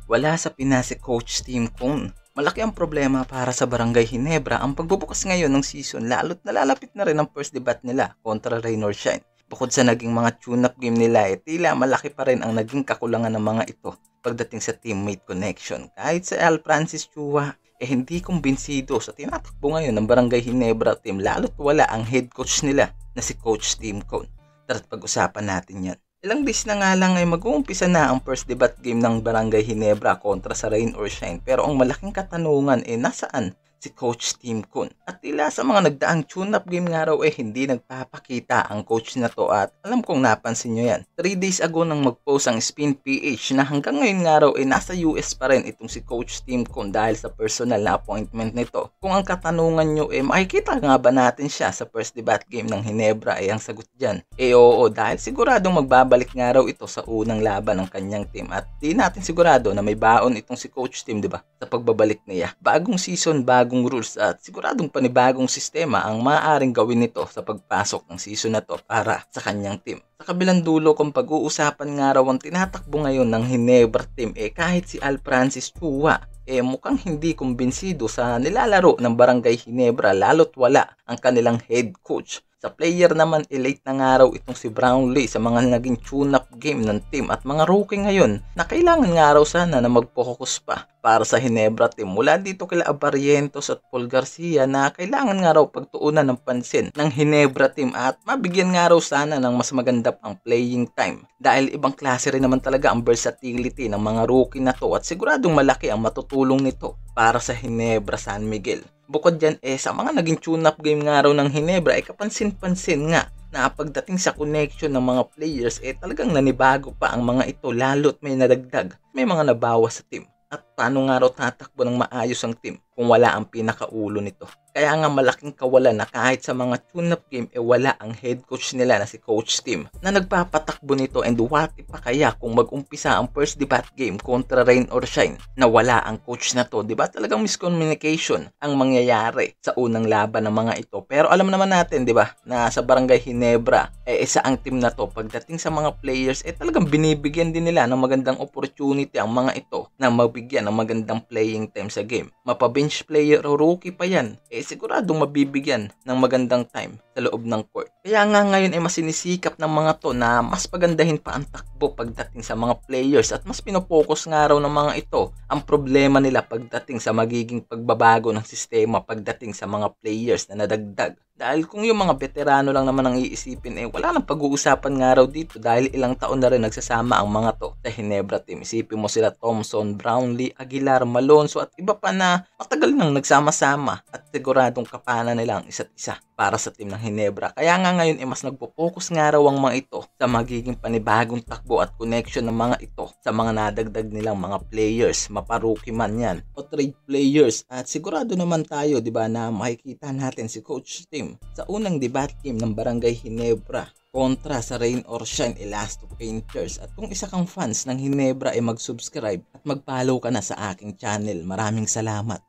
Wala sa Pinas si Coach Tim Cone. Malaki ang problema para sa Barangay Ginebra ang pagbubukas ngayon ng season lalo't nalalapit na rin ang first debate nila kontra Rain or Shine. Bukod sa naging mga tune-up game nila, tila malaki pa rin ang naging kakulangan ng mga ito pagdating sa teammate connection. Kahit sa Al Francis Chua, hindi kumbinsido sa tinatakbo ngayon ng Barangay Ginebra team lalo't wala ang head coach nila na si Coach Tim Cone. Tara't pag-usapan natin yan. Ilang days na nga lang ay mag-uumpisa na ang first debate game ng Barangay Ginebra kontra sa Rain or Shine, pero ang malaking katanungan nasaan si Coach Tim Cone? At tila sa mga nagdaang tune-up game nga raw hindi nagpapakita ang coach na to at alam kong napansin nyo yan. 3 days ago nang mag-post ang Spin PH na hanggang ngayon nga raw nasa US pa rin itong si Coach Tim Cone dahil sa personal na appointment nito. Kung ang katanungan nyo makikita nga ba natin siya sa first debate game ng Ginebra ang sagot dyan oo, dahil siguradong magbabalik nga raw ito sa unang laban ng kanyang team at di natin sigurado na may baon itong si Coach Tim, di ba? Sa pagbabalik niya. Bagong season, bagong rules at siguradong panibagong sistema ang maaaring gawin nito sa pagpasok ng season na to para sa kanyang team. Sa kabilang dulo kung pag-uusapan nga raw ang tinatakbo ngayon ng Ginebra team kahit si Al Francis Chua mukhang hindi kumbinsido sa nilalaro ng Barangay Ginebra lalo't wala ang kanilang head coach. Sa player naman, late na nga raw itong si Brownlee sa mga naging tune-up game ng team at mga rookie ngayon na kailangan nga raw sana na mag-focus pa para sa Ginebra team. Mula dito kila Abarientos at Paul Garcia na kailangan nga raw pagtuunan ng pansin ng Ginebra team at mabigyan nga raw sana ng mas maganda pang playing time. Dahil ibang klase rin naman talaga ang versatility ng mga rookie na to at siguradong malaki ang matutulong nito para sa Ginebra San Miguel. Bukod dyan sa mga naging tune-up game nga raw ng Ginebra kapansin-pansin nga na pagdating sa connection ng mga players talagang nanibago pa ang mga ito lalo't may nadagdag, may mga nabawas sa team. At paano nga raw tatakbo ng maayos ang team kung wala ang pinakaulo nito? Kaya nga malaking kawalan na kahit sa mga tune-up game wala ang head coach nila na si Coach Tim na nagpapatakbo nito and what if pa kaya kung mag-umpisa ang first debate game kontra Rain or Shine na wala ang coach na to, diba? Talagang miscommunication ang mangyayari sa unang laban ng mga ito. Pero alam naman natin, diba, na sa Barangay Ginebra isa ang team na to pagdating sa mga players talagang binibigyan din nila ng magandang opportunity ang mga ito na mabigyan ng magandang playing time sa game. Mapa-bench player o rookie pa yan siguradong mabibigyan ng magandang time sa loob ng court. Kaya nga ngayon mas sinisikap ng mga to na mas pagandahin pa ang takbo pagdating sa mga players at mas pinopokus nga raw ng mga ito ang problema nila pagdating sa magiging pagbabago ng sistema pagdating sa mga players na nadagdag. Dahil kung yung mga veterano lang naman ang iisipin wala nang pag-uusapan nga raw dito dahil ilang taon na rin nagsasama ang mga to sa Ginebra team. Isipin mo sila Thompson, Brownlee, Aguilar, Malonzo at iba pa na matagal nang nagsama-sama at siguradong kapana nila ang isa't isa para sa team ng Ginebra. Kaya nga ngayon mas nagpo-focus nga raw ang mga ito sa magiging panibagong takbo at connection ng mga ito sa mga nadagdag nilang mga players, maparuki man yan o trade players. At sigurado naman tayo, di ba, na makikita natin si Coach Tim sa unang debate game ng Barangay Ginebra kontra sa Rain or Shine Elasto Painters. At kung isa kang fans ng Ginebra mag-subscribe at mag-follow ka na sa aking channel. Maraming salamat.